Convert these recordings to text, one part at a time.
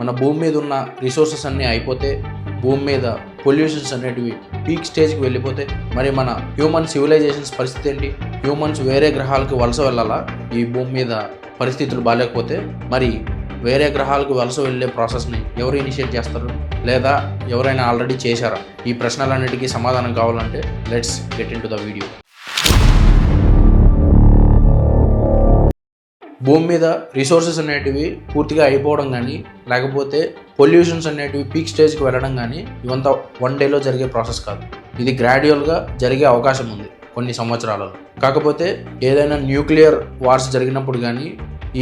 మన భూమి మీద ఉన్న రిసోర్సెస్ అన్నీ అయిపోతే, భూమి మీద పొల్యూషన్స్ అనేటివి పీక్ స్టేజ్కి వెళ్ళిపోతే మరి మన హ్యూమన్ సివిలైజేషన్స్ పరిస్థితి ఏంటి? హ్యూమన్స్ వేరే గ్రహాలకు వలస వెళ్ళాలా? ఈ భూమి మీద పరిస్థితులు బాగాలేకపోతే మరి వేరే గ్రహాలకు వలస వెళ్ళే ప్రాసెస్ని ఎవరు ఇనిషియేట్ చేస్తారు? లేదా ఎవరైనా ఆల్రెడీ చేశారా? ఈ ప్రశ్నలన్నిటికీ సమాధానం కావాలంటే let's get in to the video. భూమి మీద రిసోర్సెస్ అనేటివి పూర్తిగా అయిపోవడం కానీ, లేకపోతే పొల్యూషన్స్ అనేటివి పీక్ స్టేజ్కి వెళ్ళడం కానీ ఇవంతా వన్ డేలో జరిగే ప్రాసెస్ కాదు. ఇది గ్రాడ్యువల్గా జరిగే అవకాశం ఉంది కొన్ని సంవత్సరాలలో. కాకపోతే ఏదైనా న్యూక్లియర్ వార్స్ జరిగినప్పుడు కానీ,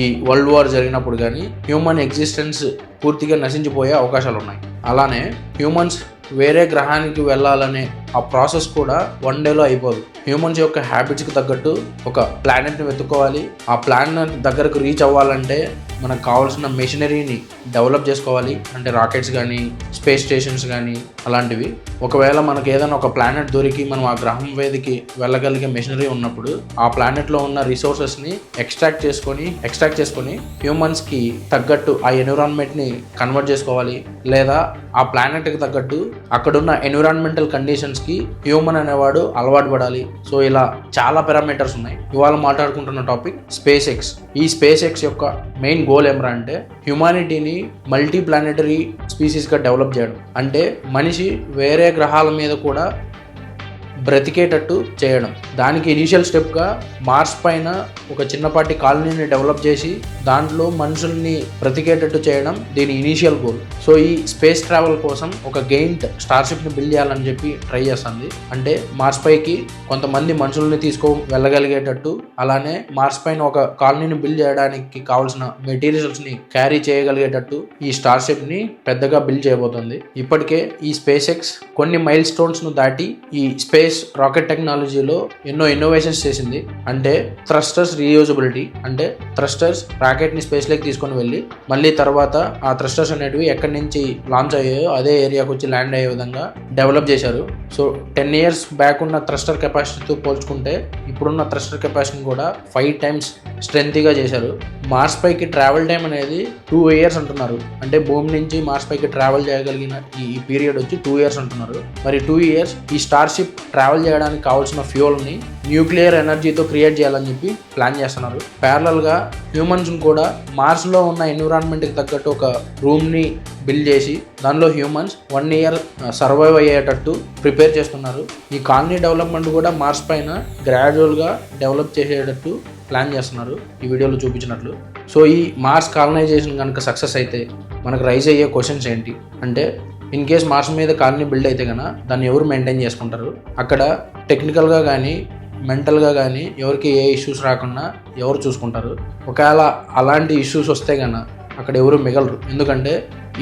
ఈ వరల్డ్ వార్ జరిగినప్పుడు కానీ హ్యూమన్ ఎగ్జిస్టెన్స్ పూర్తిగా నశించిపోయే అవకాశాలు ఉన్నాయి. అలానే హ్యూమన్స్ వేరే గ్రహానికి వెళ్ళాలనే ఆ ప్రాసెస్ కూడా వన్ డేలో అయిపోదు. హ్యూమన్స్ యొక్క హ్యాబిట్స్కి తగ్గట్టు ఒక ప్లానెట్ని వెతుక్కోవాలి. ఆ ప్లానెట్ దగ్గరకు రీచ్ అవ్వాలంటే మనకు కావాల్సిన మెషినరీని డెవలప్ చేసుకోవాలి. అంటే రాకెట్స్ కానీ, స్పేస్ స్టేషన్స్ కానీ అలాంటివి. ఒకవేళ మనకు ఏదైనా ఒక ప్లానెట్ దొరికి మనం ఆ గ్రహం మీదకి వెళ్ళగలిగే మెషినరీ ఉన్నప్పుడు ఆ ప్లానెట్లో ఉన్న రిసోర్సెస్ని ఎక్స్ట్రాక్ట్ చేసుకొని హ్యూమన్స్కి తగ్గట్టు ఆ ఎన్విరాన్మెంట్ని కన్వర్ట్ చేసుకోవాలి. లేదా ఆ ప్లానెట్కి తగ్గట్టు అక్కడున్న ఎన్విరాన్మెంటల్ కండిషన్స్కి హ్యూమన్ అనేవాడు అలవాటు పడాలి. సో ఇలా చాలా పారామీటర్స్ ఉన్నాయి. ఇవాళ మాట్లాడుకుంటున్న టాపిక్ స్పేస్ ఎక్స్. ఈ స్పేస్ ఎక్స్ యొక్క మెయిన్ గోల్ ఏమరా అంటే హ్యుమానిటీని మల్టీ ప్లానెటరీ స్పీసీస్గా డెవలప్ చేయడం. అంటే మనిషి వేరే గ్రహాల మీద కూడా బ్రతికేటట్టు చేయడం. దానికి ఇనీషియల్ స్టెప్గా మార్స్ పైన ఒక చిన్నపాటి కాలనీని డెవలప్ చేసి దాంట్లో మనుషుల్ని బ్రతికేటట్టు చేయడం దీని ఇనీషియల్ గోల్. సో ఈ స్పేస్ ట్రావెల్ కోసం ఒక గెయింట్ స్టార్షిప్ని బిల్డ్ చేయాలని చెప్పి ట్రై చేస్తుంది. అంటే మార్స్ పైకి కొంతమంది మనుషుల్ని వెళ్ళగలిగేటట్టు, అలానే మార్స్ పైన ఒక కాలనీని బిల్డ్ చేయడానికి కావాల్సిన మెటీరియల్స్ని క్యారీ చేయగలిగేటట్టు ఈ స్టార్షిప్ని పెద్దగా బిల్డ్ చేయబోతుంది. ఇప్పటికే ఈ స్పేస్ ఎక్స్ కొన్ని మైల్ స్టోన్స్ను దాటి ఈ స్పేస్ రాకెట్ టెక్నాలజీలో ఎన్నో ఇన్నోవేషన్స్ చేసింది. అంటే థ్రస్టర్స్ రీయూజబిలిటీ, అంటే థ్రస్టర్స్ రాకెట్ని స్పేస్లోకి తీసుకొని వెళ్ళి మళ్ళీ తర్వాత ఆ థ్రస్టర్స్ అనేటివి ఎక్కడి నుంచి లాంచ్ అయ్యాయో అదే ఏరియాకి వచ్చి ల్యాండ్ అయ్యే విధంగా డెవలప్ చేశారు. సో 10 years బ్యాక్ ఉన్న థ్రస్టర్ కెపాసిటీతో పోల్చుకుంటే ఇప్పుడున్న థ్రస్టర్ కెపాసిటీని కూడా 5 times స్ట్రెంత్గా చేశారు. మార్స్ పైకి ట్రావెల్ టైం అనేది 2 years అంటున్నారు. అంటే భూమి నుంచి మార్స్ పైకి ట్రావెల్ చేయగలిగిన ఈ పీరియడ్ వచ్చి 2 years అంటున్నారు. మరి 2 years ఈ స్టార్షిప్ ట్రావెల్ చేయడానికి కావాల్సిన ఫ్యూయల్ని న్యూక్లియర్ ఎనర్జీతో క్రియేట్ చేయాలని చెప్పి ప్లాన్ చేస్తున్నారు. ప్యారలల్గా హ్యూమన్స్ని కూడా మార్స్లో ఉన్న ఎన్విరాన్మెంట్కి తగ్గట్టు ఒక రూమ్ని బిల్డ్ చేసి దానిలో హ్యూమన్స్ 1 year సర్వైవ్ అయ్యేటట్టు ప్రిపేర్ చేస్తున్నారు. ఈ కాలనీ డెవలప్మెంట్ కూడా మార్స్ పైన గ్రాడ్యువల్గా డెవలప్ చేసేటట్టు ప్లాన్ చేస్తున్నారు ఈ వీడియోలో చూపించినట్లు. సో ఈ మార్స్ కాలనైజేషన్ కనుక సక్సెస్ అయితే మనకు రైజ్ అయ్యే క్వశ్చన్స్ ఏంటి అంటే, ఇన్ కేస్ మార్స్ మీద కాలనీ బిల్డ్ అయితే కనుక దాన్ని ఎవరు మెయింటైన్ చేసుకుంటారు? అక్కడ టెక్నికల్గా కానీ మెంటల్గా కానీ ఎవరికి ఏ ఇష్యూస్ రాకుండా ఎవరు చూసుకుంటారు? ఒకవేళ అలాంటి ఇష్యూస్ వస్తే కనుక అక్కడ ఎవరు మిగలరు. ఎందుకంటే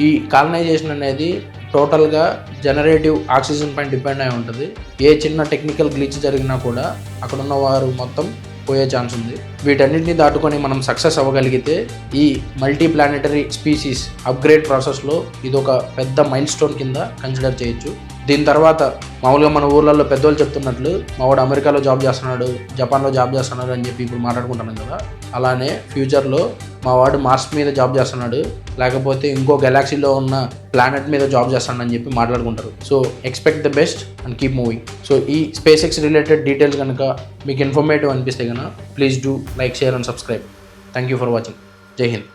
ఈ కాలనైజేషన్ అనేది టోటల్గా జనరేటివ్ ఆక్సిజన్ పైన డిపెండ్ అయి ఉంటుంది. ఏ చిన్న టెక్నికల్ గ్లిచ్ జరిగినా కూడా అక్కడ ఉన్న వారు మొత్తం పోయే ఛాన్స్ ఉంది. వీటన్నిటిని దాటుకొని మనం సక్సెస్ అవ్వగలిగితే ఈ మల్టీ ప్లానెటరీ స్పీసీస్ అప్గ్రేడ్ ప్రాసెస్లో ఇది ఒక పెద్ద మైల్ స్టోన్ కింద కన్సిడర్ చేయొచ్చు. దీని తర్వాత మామూలుగా మన ఊర్లలో పెద్దోళ్ళు చెప్తున్నట్లు మావాడు అమెరికాలో జాబ్ చేస్తున్నాడు, జపాన్లో జాబ్ చేస్తున్నాడు అని చెప్పి ఇప్పుడు మాట్లాడుకుంటున్నాం కదా. అలానే ఫ్యూచర్లో మా వాడు మార్స్ మీద జాబ్ చేస్తున్నాడు, లేకపోతే ఇంకో గెలాక్సీలో ఉన్న ప్లానెట్ మీద జాబ్ చేస్తాడని చెప్పి మాట్లాడుకుంటారు. So expect the best and keep moving. So ఈ స్పేస్ ఎక్స్ రిలేటెడ్ డీటెయిల్స్ కనుక మీకు ఇన్ఫర్మేటివ్ అనిపిస్తే కనుక please do like, share and subscribe. Thank you for watching. జై హింద్.